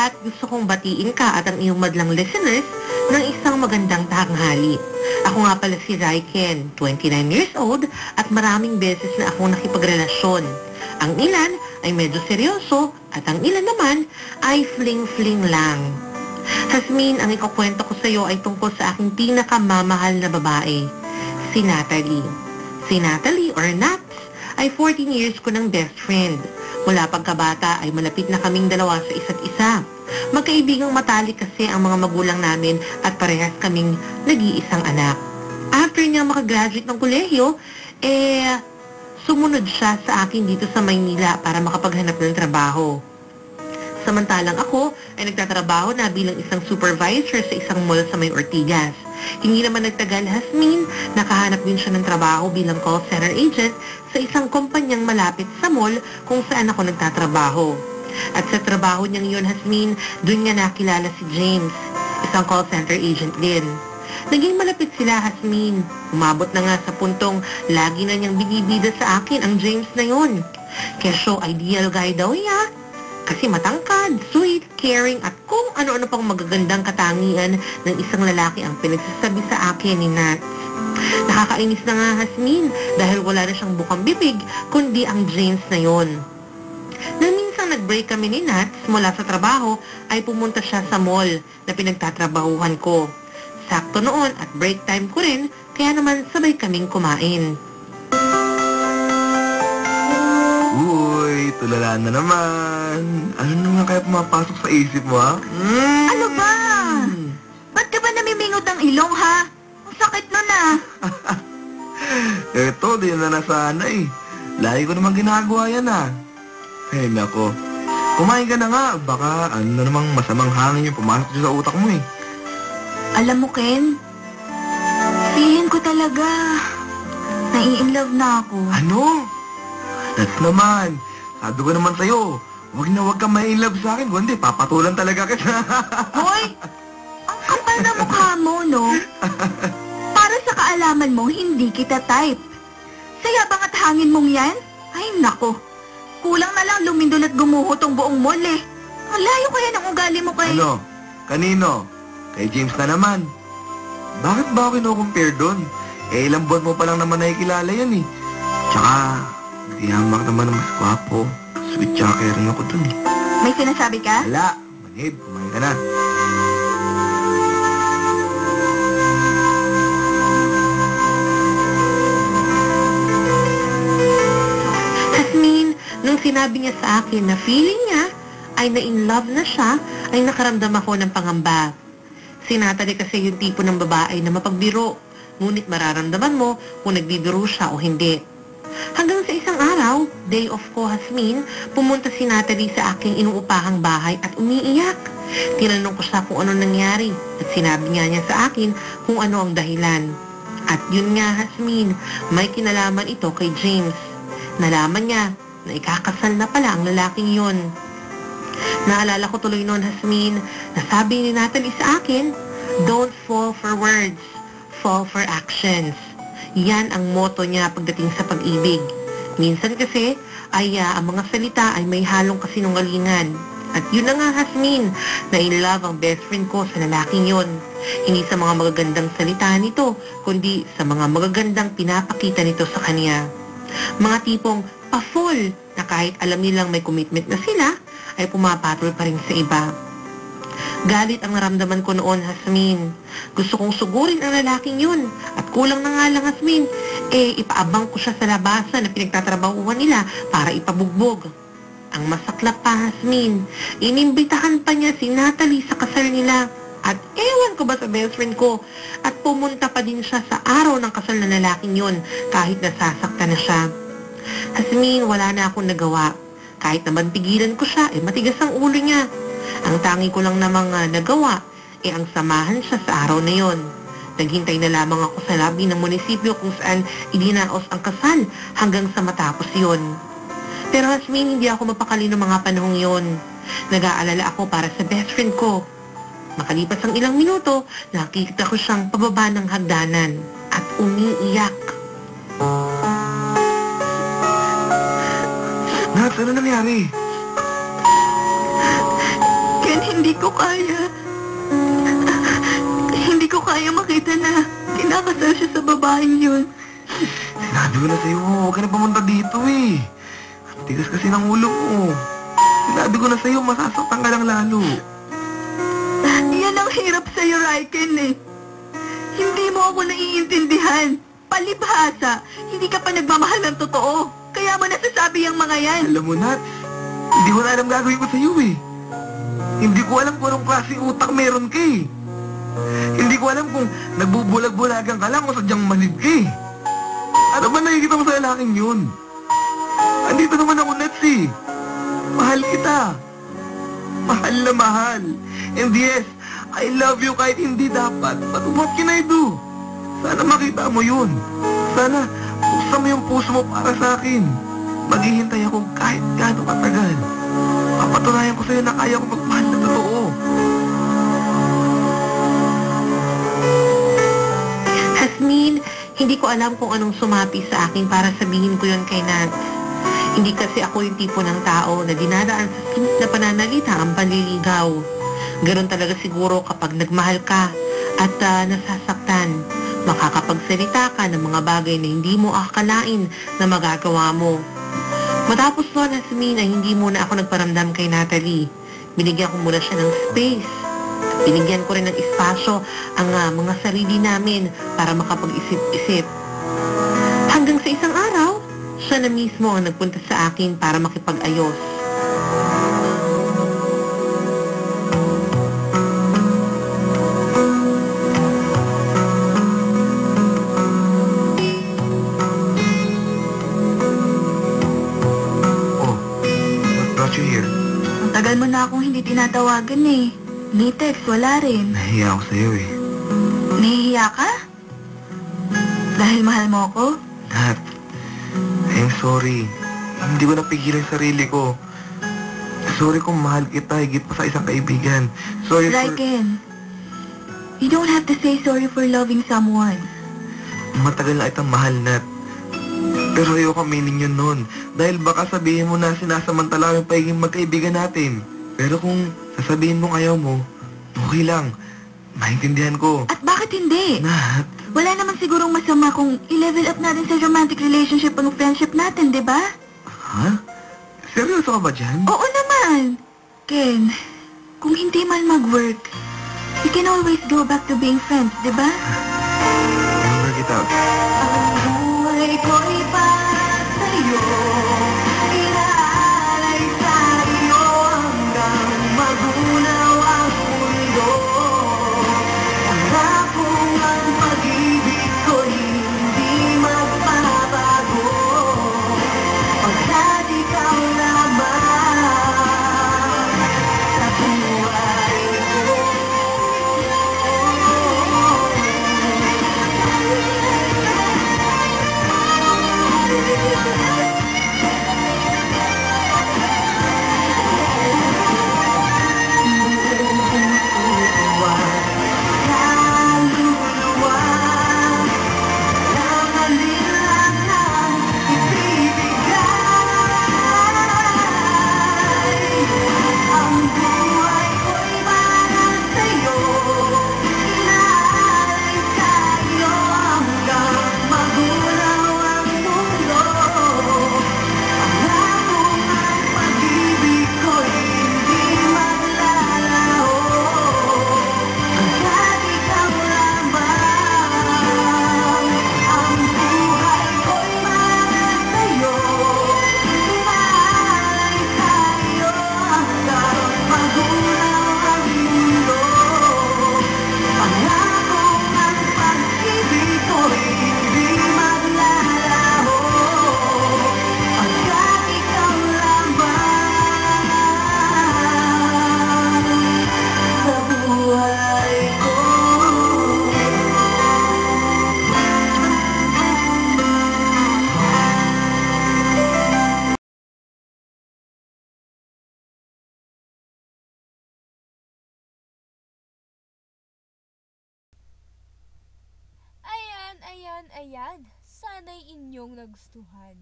lahat, gusto kong batiin ka at ang iyong madlang listeners ng isang magandang tanghali. Ako nga pala si Raiken, 29 years old at maraming beses na akong nakipagrelasyon. Ang ilan ay medyo seryoso at ang ilan naman ay fling-fling lang. Hasmin, ang ikukwento ko sa iyo ay tungkol sa aking pinakamamahal na babae, si Natalie. Si Natalie or Nats ay 14 years ko ng best friend. Mula pagkabata ay malapit na kaming dalawa sa isa't isa. Magkaibigang matalik kasi ang mga magulang namin at parehas kaming nag-iisang anak. After niya makagraduate ng kolehiyo, sumunod siya sa akin dito sa Maynila para makapaghanap ng trabaho. Samantalang ako ay nagtatrabaho na bilang isang supervisor sa isang mall sa May Ortigas. Hindi naman nagtagal, Hasmin, nakahanap din siya ng trabaho bilang call center agent sa isang kumpanyang malapit sa mall kung saan ako nagtatrabaho. At sa trabaho niyang yun, Hasmin, dun niya nakilala si James, isang call center agent din. Naging malapit sila, Hasmin. Umabot na nga sa puntong lagi na niyang binibida sa akin ang James na yun. Kesyo, ideal guy daw niya. Kasi matangkad, sweet, caring at kung ano-ano pang magagandang katangian ng isang lalaki ang pinagsasabi sa akin ni Nats. Nakakainis na nga, Hasmin, dahil wala na siyang bukang bibig kundi ang James na yon. Nang minsan nag-break kami ni Nats mula sa trabaho ay pumunta siya sa mall na pinagtatrabahuhan ko. Sakto noon at break time ko rin, kaya naman sabay kaming kumain. Uy, tulala na naman. Ano naman kaya pumapasok sa isip mo, ha? Ano ba? Ba't ka ba namimingot ng ilong, ha? Ang sakit nun, ah. Eto, di na nasana eh. Lagi ko naman ginagawa yan, ah. Eh, nako. Kumain ka na nga. Baka ano na namang masamang hangin yung pumasok sa utak mo, eh. Alam mo, Ken, feeling ko talaga nai-inlove na ako. Ano? That's naman. Sabi ko naman sa'yo, huwag ka ma-inlove sa akin, kundi papatulan talaga kita. Hoy! Ang kapal na mukha mo, no? Para sa kaalaman mo, hindi kita type. Saya bang at hangin mong yan? Ay, nako. Kulang na lang lumindol at gumuho tong buong mall, eh. Ang layo kaya ng ugali mo kay... Ano? Kanino? Kay James na naman. Bakit ba ako kino-compare doon? Eh, ilang buwan mo pa lang naman nakikilala yan, eh. Tsaka, dihamak naman ang mas gwapo. Sweet tsaka caring ako dun, eh. May sinasabi ka? Wala. Manib, kumain ka na. Hasmin, nung sinabi niya sa akin na feeling niya ay na-in-love na siya, ay nakaramdam ako ng pangamba. Si Natalie kasi yung tipo ng babae na mapagbiro, ngunit mararamdaman mo kung nagbibiro siya o hindi. Hanggang sa isang araw, day off ko, Hasmin, pumunta si Natalie sa aking inuupahang bahay at umiiyak. Tinanong ko siya kung ano nangyari at sinabi niya sa akin kung ano ang dahilan. At yun nga, Hasmin, may kinalaman ito kay James. Nalaman niya na ikakasal na pala ang lalaking yun. Naalala ko tuloy noon, Hasmin, na sabi ni Natalie sa akin, don't fall for words, fall for actions. Yan ang motto niya pagdating sa pag-ibig. Minsan kasi, ang mga salita ay may halong kasinungalingan. At yun na nga, Hasmin, na in-love ang best friend ko sa lalaking yun. Hindi sa mga magagandang salita nito, kundi sa mga magagandang pinapakita nito sa kanya. Mga tipong pa-fall na kahit alam nilang may commitment na sila, ay pumapatol pa rin sa iba. Galit ang naramdaman ko noon, Hasmin. Gusto kong sugurin ang lalaking yun. At kulang na nga lang, Hasmin, ipaabang ko siya sa labasan na pinagtatrabahuhan nila para ipabugbog. Ang masaklap pa, Hasmin, inimbitahan pa niya si Natalie sa kasal nila. At ewan ko ba sa best friend ko, at pumunta pa din siya sa araw ng kasal na lalaking yun kahit nasasaktan na siya. Hasmin, wala na akong nagawa. Kahit naman pigilan ko siya, matigas ang ulo niya. Ang tangi ko lang namang nagawa, ang samahan siya sa araw na yon. Naghintay na lamang ako sa labi ng munisipyo kung saan idinaos ang kasal hanggang sa matapos yon. Pero Hasmin, hindi ako mapakali ng mga panahong yon. Nag-aalala ako para sa best friend ko. Makalipas ang ilang minuto, nakikita ko siyang pababa ng hagdanan at umiiyak. Nat, ano nangyari? Ken, Hindi ko kaya. Hindi ko kaya makita na kinakasal siya sa babaeng yun. Sinabi ko na sa'yo, huwag ka na pumunta dito eh. Ang tigas kasi ng ulo mo. Sinabi ko na sa'yo, masasaktan ka lang lalo. Yan ang hirap sa'yo, Raiken eh. Hindi mo ako naiintindihan. Palibhasa, hindi ka pa nagmamahal ng totoo. Kaya mo nasasabi ang mga yan. Alam mo, Nat, hindi ko na alam gagawin ko sa'yo eh. Hindi ko alam kung anong klaseng utak meron ka eh. Hindi ko alam kung nagbubulag-bulagan ka lang o sadyang manid ka eh. Ano ba nakikita mo sa lalaking yun? Andito naman ako, Nats eh. Mahal kita. Mahal na mahal. And yes, I love you kahit hindi dapat. But what can I do? Sana makita mo yun. Sana buksan mo yung puso mo para sa akin. Maghihintay ako kahit gaano katagal. Papatunayan ko sa'yo na kaya ko magmahal na totoo. Hasmin, hindi ko alam kung anong sumapi sa akin para sabihin ko yon kay Nat. Hindi kasi ako yung tipo ng tao na dinadaan sa sweet na pananalita ang panliligaw. Ganon talaga siguro kapag nagmahal ka at nasasaktan. Makakapagsalita ka ng mga bagay na hindi mo akalain na magagawa mo. Matapos noon, Hasmin, ay hindi muna ako nagparamdam kay Natalie. Binigyan ko muna siya ng space. Binigyan ko rin ng espasyo ang mga sarili namin para makapag-isip-isip. Hanggang sa isang araw, siya na mismo ang nagpunta sa akin para makipag-ayos. Oh, what brought you here? Ang tagal mo na akong hindi tinatawagan eh. Ni text, wala rin. Nahiya ako sa'yo eh. Nahihiya ka? Dahil mahal mo ako? Nat, I'm sorry. Hindi ko napigilan yung sarili ko. Sorry kung mahal kita higit pa sa isang kaibigan. Sorry for... Raiken, you don't have to say sorry for loving someone. Matagal na itang mahal, Nat. Pero ayoko aminin yun nun. Dahil baka sabihin mo na sinasamantala yung pagiging magkaibigan natin. Pero kung sasabihin mong ayaw mo, okay lang. Maintindihan ko. At bakit hindi? Nat, Wala naman sigurong masama kung i-level up natin sa romantic relationship ang friendship natin, di ba? ha? Seryoso ka ba dyan? Oo naman. Ken, kung hindi man mag-work, we can always go back to being friends, di ba? I'll work it out. Ang buhay ko'y para sa'yo, inaalay sa iyo hanggang magunaw ang mundo. Pangako ang pag-ibig ko'y hindi magbabago, pagkat ikaw lamang sa buhay ko. Ayan, sana'y inyong nagustuhan.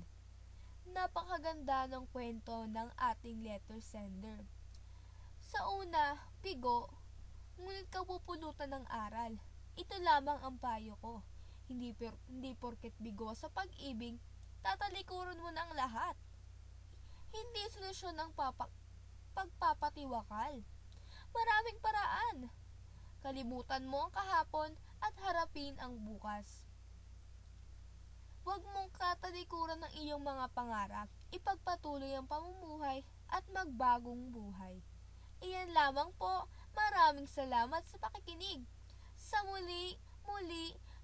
Napakaganda ng kwento ng ating letter sender. Sa una, bigo, ngunit kapupulutan ng aral. Ito lamang ang payo ko. Hindi porket bigo sa pag-ibig, tatalikuran mo ng lahat. Hindi solusyon ang pagpapatiwakal. Maraming paraan. Kalimutan mo ang kahapon at harapin ang bukas. Huwag mong katalikuran ng iyong mga pangarap. Ipagpatuloy ang pamumuhay at magbagong buhay. Iyan lamang po. Maraming salamat sa pakikinig. Sa muli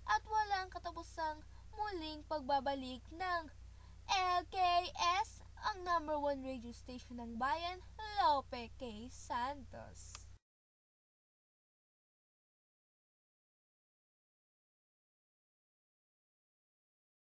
at walang katapusang muling pagbabalik ng LKS, ang #1 radio station ng bayan, Lope K. Santos.